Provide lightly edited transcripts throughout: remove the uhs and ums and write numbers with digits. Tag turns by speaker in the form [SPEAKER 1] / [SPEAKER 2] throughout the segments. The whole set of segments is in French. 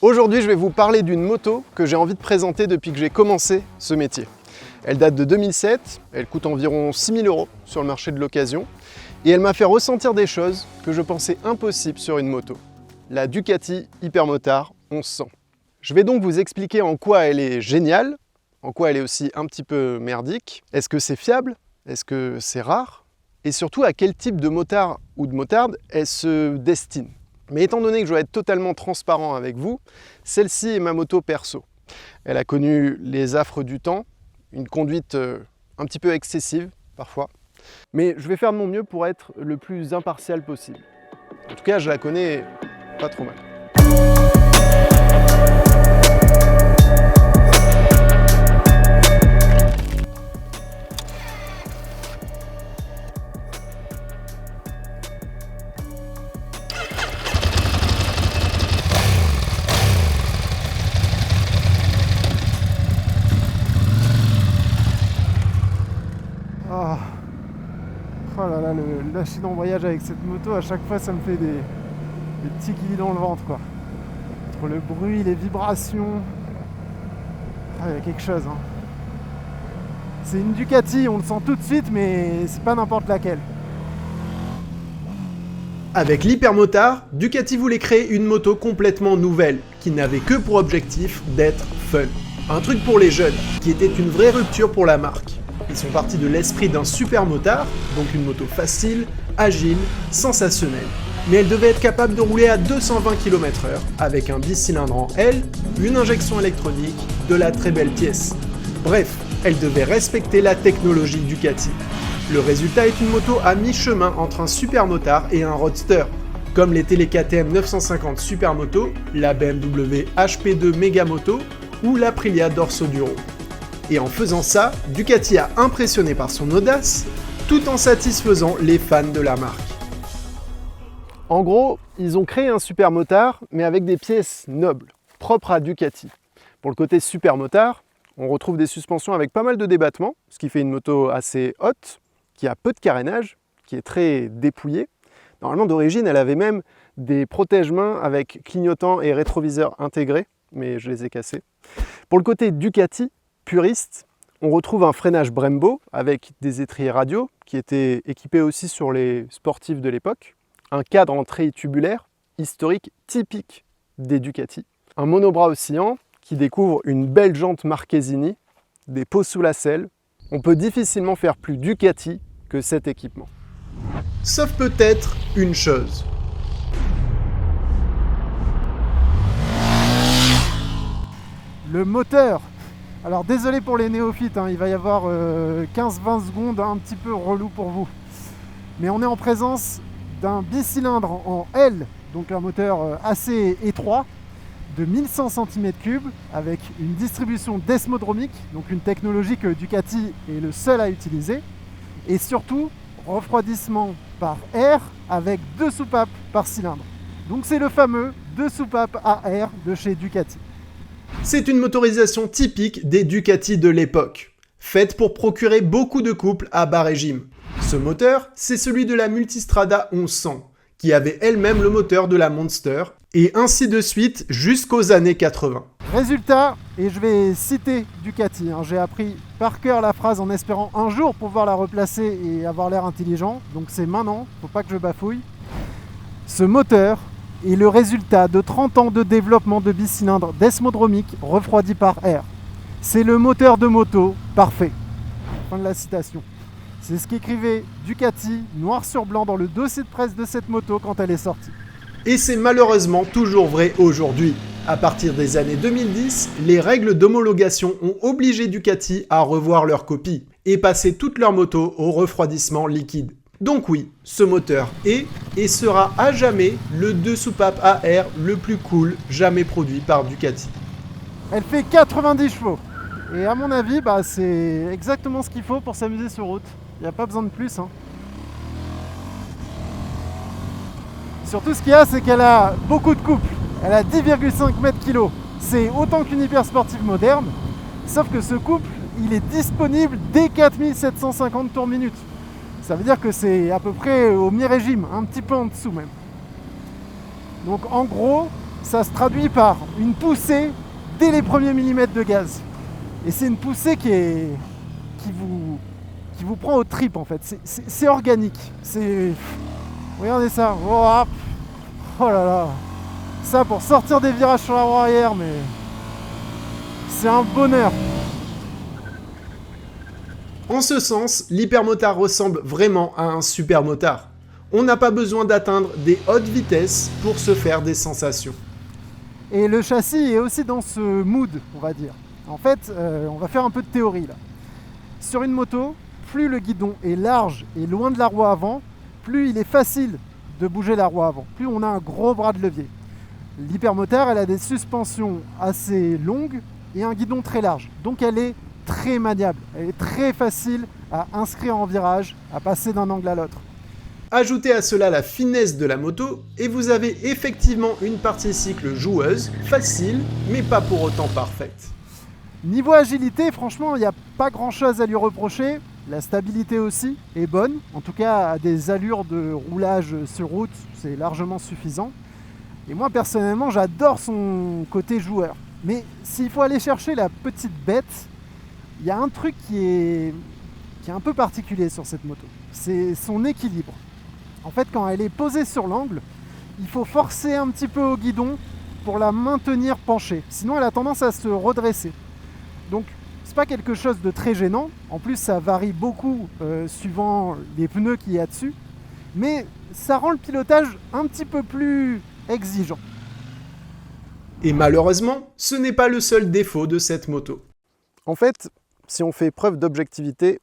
[SPEAKER 1] Aujourd'hui, je vais vous parler d'une moto que j'ai envie de présenter depuis que j'ai commencé ce métier. Elle date de 2007, elle coûte environ 6 000 € sur le marché de l'occasion et elle m'a fait ressentir des choses que je pensais impossibles sur une moto. La Ducati Hypermotard 1100. Je vais donc vous expliquer en quoi elle est géniale, en quoi elle est aussi un petit peu merdique. Est-ce que c'est fiable? Est-ce que c'est rare? Et surtout à quel type de motard ou de motarde elle se destine. Mais étant donné que je dois être totalement transparent avec vous, celle-ci est ma moto perso. Elle a connu les affres du temps, une conduite un petit peu excessive parfois, mais je vais faire de mon mieux pour être le plus impartial possible. En tout cas, je la connais pas trop mal. Oh là là, le lâcher d'embrayage avec cette moto, à chaque fois ça me fait des petits guillis dans le ventre quoi. Entre le bruit, les vibrations, il y a quelque chose. C'est une Ducati, on le sent tout de suite, mais c'est pas n'importe laquelle. Avec l'Hypermotard, Ducati voulait créer une moto complètement nouvelle, qui n'avait que pour objectif d'être fun. Un truc pour les jeunes, qui était une vraie rupture pour la marque. Ils sont partis de l'esprit d'un super motard, donc une moto facile, agile, sensationnelle. Mais elle devait être capable de rouler à 220 km/h, avec un 10 cylindres en L, une injection électronique, de la très belle pièce. Bref, elle devait respecter la technologie Ducati. Le résultat est une moto à mi-chemin entre un supermotard et un roadster, comme l'étaient les KTM 950 Supermoto, la BMW HP2 Megamoto ou l'Aprilia Dorso Duro. Et en faisant ça, Ducati a impressionné par son audace, tout en satisfaisant les fans de la marque. En gros, ils ont créé un supermotard, mais avec des pièces nobles, propres à Ducati. Pour le côté supermotard, on retrouve des suspensions avec pas mal de débattements, ce qui fait une moto assez haute, qui a peu de carénage, qui est très dépouillée. Normalement, d'origine, elle avait même des protège-mains avec clignotants et rétroviseurs intégrés, mais je les ai cassés. Pour le côté Ducati, puriste, on retrouve un freinage Brembo avec des étriers radiaux qui étaient équipés aussi sur les sportifs de l'époque, un cadre en treillis tubulaire, historique typique des Ducati, un monobras oscillant qui découvre une belle jante Marchesini, des pots sous la selle. On peut difficilement faire plus Ducati que cet équipement. Sauf peut-être une chose. Le moteur. Alors désolé pour les néophytes, il va y avoir 15-20 secondes un petit peu relou pour vous. Mais on est en présence d'un bicylindre en L, donc un moteur assez étroit, de 1100 cm3, avec une distribution desmodromique, donc une technologie que Ducati est le seul à utiliser, et surtout refroidissement par air avec 2 soupapes par cylindre. Donc c'est le fameux 2 soupapes à air de chez Ducati. C'est une motorisation typique des Ducati de l'époque, faite pour procurer beaucoup de couples à bas régime. Ce moteur, c'est celui de la Multistrada 1100, qui avait elle-même le moteur de la Monster, et ainsi de suite jusqu'aux années 80. Résultat, et je vais citer Ducati, j'ai appris par cœur la phrase en espérant un jour pouvoir la replacer et avoir l'air intelligent, donc c'est maintenant, faut pas que je bafouille. Ce moteur est le résultat de 30 ans de développement de bicylindres desmodromiques refroidis par air. C'est le moteur de moto parfait. Fin de la citation. C'est ce qu'écrivait Ducati noir sur blanc dans le dossier de presse de cette moto quand elle est sortie. Et c'est malheureusement toujours vrai aujourd'hui. À partir des années 2010, les règles d'homologation ont obligé Ducati à revoir leur copie et passer toutes leurs motos au refroidissement liquide. Donc oui, ce moteur est et sera à jamais le 2 soupapes à air le plus cool jamais produit par Ducati. Elle fait 90 chevaux et à mon avis, c'est exactement ce qu'il faut pour s'amuser sur route. Il n'y a pas besoin de plus. Surtout ce qu'il y a, c'est qu'elle a beaucoup de couple. Elle a 10,5 m/kg. C'est autant qu'une hyper sportive moderne, sauf que ce couple, il est disponible dès 4750 tours minute. Ça veut dire que c'est à peu près au mi-régime, un petit peu en dessous même. Donc en gros, ça se traduit par une poussée dès les premiers millimètres de gaz. Et c'est une poussée qui vous prend aux tripes en fait. C'est organique. Regardez ça. Oh là là. Ça pour sortir des virages sur la roue arrière, mais c'est un bonheur.
[SPEAKER 2] En ce sens, l'hypermotard ressemble vraiment à un supermotard. On n'a pas besoin d'atteindre des hautes vitesses pour se faire des sensations.
[SPEAKER 1] Et le châssis est aussi dans ce mood, on va dire. En fait, on va faire un peu de théorie là. Sur une moto, plus le guidon est large et loin de la roue avant, plus il est facile de bouger la roue avant, plus on a un gros bras de levier. L'hypermotard, elle a des suspensions assez longues et un guidon très large, donc elle est très maniable, elle est très facile à inscrire en virage, à passer d'un angle à l'autre.
[SPEAKER 2] Ajoutez à cela la finesse de la moto et vous avez effectivement une partie cycle joueuse, facile, mais pas pour autant parfaite.
[SPEAKER 1] Niveau agilité, franchement, il n'y a pas grand chose à lui reprocher. La stabilité aussi est bonne, en tout cas à des allures de roulage sur route, c'est largement suffisant. Et moi personnellement, j'adore son côté joueur. Mais s'il faut aller chercher la petite bête, il y a un truc qui est un peu particulier sur cette moto. C'est son équilibre. En fait, quand elle est posée sur l'angle, il faut forcer un petit peu au guidon pour la maintenir penchée. Sinon, elle a tendance à se redresser. Donc, c'est pas quelque chose de très gênant. En plus, ça varie beaucoup suivant les pneus qu'il y a dessus. Mais ça rend le pilotage un petit peu plus exigeant.
[SPEAKER 2] Et malheureusement, ce n'est pas le seul défaut de cette moto.
[SPEAKER 3] En fait, si on fait preuve d'objectivité,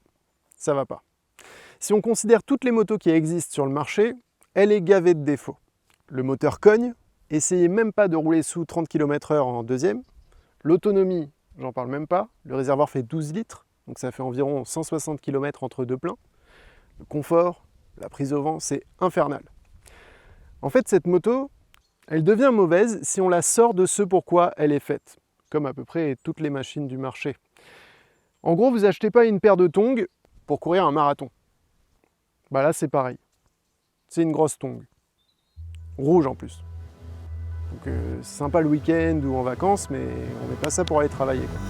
[SPEAKER 3] ça va pas. Si on considère toutes les motos qui existent sur le marché, elle est gavée de défauts. Le moteur cogne, essayez même pas de rouler sous 30 km/h en deuxième. L'autonomie, j'en parle même pas. Le réservoir fait 12 litres, donc ça fait environ 160 km entre deux pleins. Le confort, la prise au vent, c'est infernal. En fait, cette moto, elle devient mauvaise si on la sort de ce pourquoi elle est faite, comme à peu près toutes les machines du marché. En gros, vous achetez pas une paire de tongs pour courir un marathon. Bah là, c'est pareil. C'est une grosse tongue. Rouge en plus. Donc c'est sympa le week-end ou en vacances, mais on met pas ça pour aller travailler, quoi.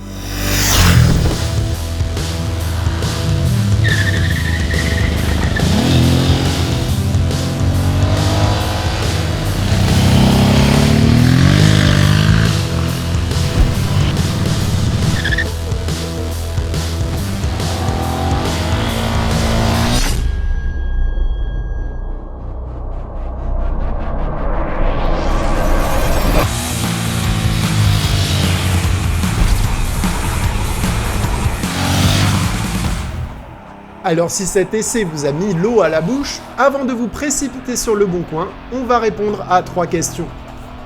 [SPEAKER 2] Alors si cet essai vous a mis l'eau à la bouche, avant de vous précipiter sur le bon coin, on va répondre à 3 questions.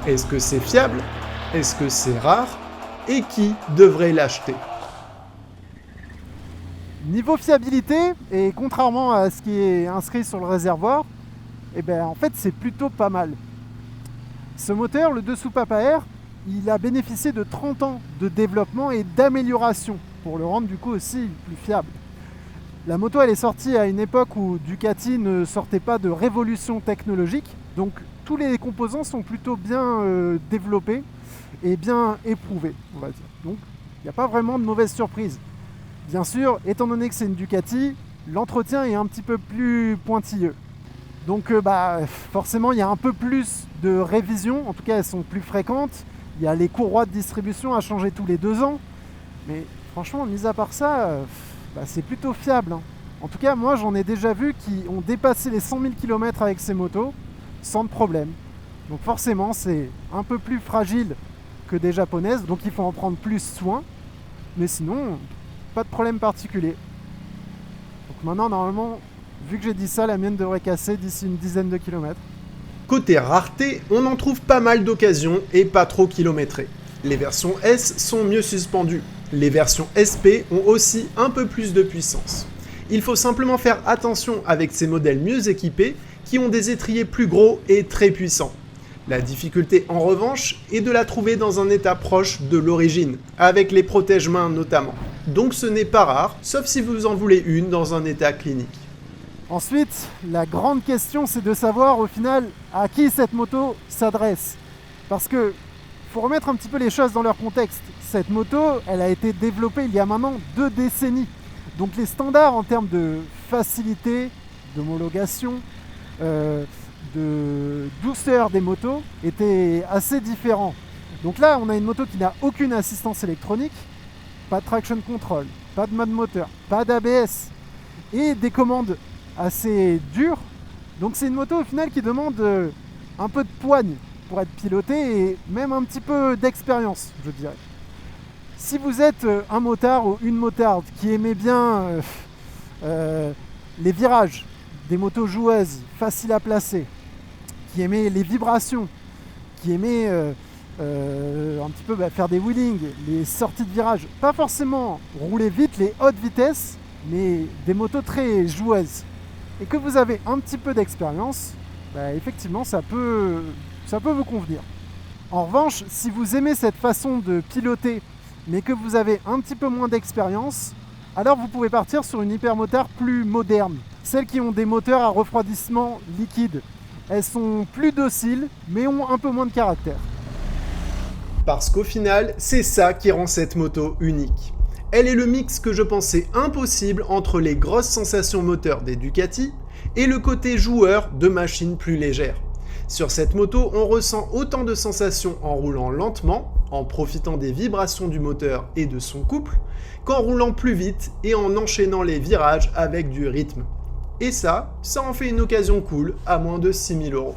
[SPEAKER 2] Est-ce que c'est fiable? Est-ce que c'est rare? Et qui devrait l'acheter?
[SPEAKER 1] Niveau fiabilité, et contrairement à ce qui est inscrit sur le réservoir, en fait c'est plutôt pas mal. Ce moteur, le 2 soupape à air, il a bénéficié de 30 ans de développement et d'amélioration pour le rendre du coup aussi plus fiable. La moto elle est sortie à une époque où Ducati ne sortait pas de révolution technologique, donc tous les composants sont plutôt bien développés et bien éprouvés, on va dire. Donc il n'y a pas vraiment de mauvaise surprise. Bien sûr, étant donné que c'est une Ducati, l'entretien est un petit peu plus pointilleux. Donc forcément il y a un peu plus de révisions, en tout cas elles sont plus fréquentes. Il y a les courroies de distribution à changer tous les 2 ans. Mais franchement, mis à part ça, c'est plutôt fiable, hein. En tout cas, moi j'en ai déjà vu qui ont dépassé les 100 000 km avec ces motos sans de problème. Donc forcément, c'est un peu plus fragile que des japonaises, donc il faut en prendre plus soin. Mais sinon, pas de problème particulier. Donc maintenant, normalement, vu que j'ai dit ça, la mienne devrait casser d'ici une dizaine de kilomètres.
[SPEAKER 2] Côté rareté, on en trouve pas mal d'occasions et pas trop kilométrées. Les versions S sont mieux suspendues. Les versions SP ont aussi un peu plus de puissance. Il faut simplement faire attention avec ces modèles mieux équipés qui ont des étriers plus gros et très puissants. La difficulté en revanche est de la trouver dans un état proche de l'origine, avec les protège-mains notamment. Donc ce n'est pas rare, sauf si vous en voulez une dans un état clinique.
[SPEAKER 1] Ensuite, la grande question c'est de savoir au final à qui cette moto s'adresse. Parce que, faut remettre un petit peu les choses dans leur contexte. Cette moto, elle a été développée il y a maintenant 2 décennies. Donc les standards en termes de facilité, d'homologation, de douceur des motos étaient assez différents. Donc là, on a une moto qui n'a aucune assistance électronique, pas de traction control, pas de mode moteur, pas d'ABS et des commandes assez dures. Donc c'est une moto au final qui demande un peu de poigne pour être pilotée et même un petit peu d'expérience, je dirais. Si vous êtes un motard ou une motarde qui aimait bien les virages, des motos joueuses, faciles à placer, qui aimait les vibrations, qui aimait un petit peu faire des wheelings, les sorties de virage, pas forcément rouler vite, les hautes vitesses, mais des motos très joueuses, et que vous avez un petit peu d'expérience, effectivement ça peut vous convenir. En revanche, si vous aimez cette façon de piloter, mais que vous avez un petit peu moins d'expérience, alors vous pouvez partir sur une hypermotard plus moderne. Celles qui ont des moteurs à refroidissement liquide. Elles sont plus dociles, mais ont un peu moins de caractère.
[SPEAKER 2] Parce qu'au final, c'est ça qui rend cette moto unique. Elle est le mix que je pensais impossible entre les grosses sensations moteurs des Ducati et le côté joueur de machines plus légères. Sur cette moto, on ressent autant de sensations en roulant lentement, en profitant des vibrations du moteur et de son couple, qu'en roulant plus vite et en enchaînant les virages avec du rythme. Et ça en fait une occasion cool à moins de 6 000 €.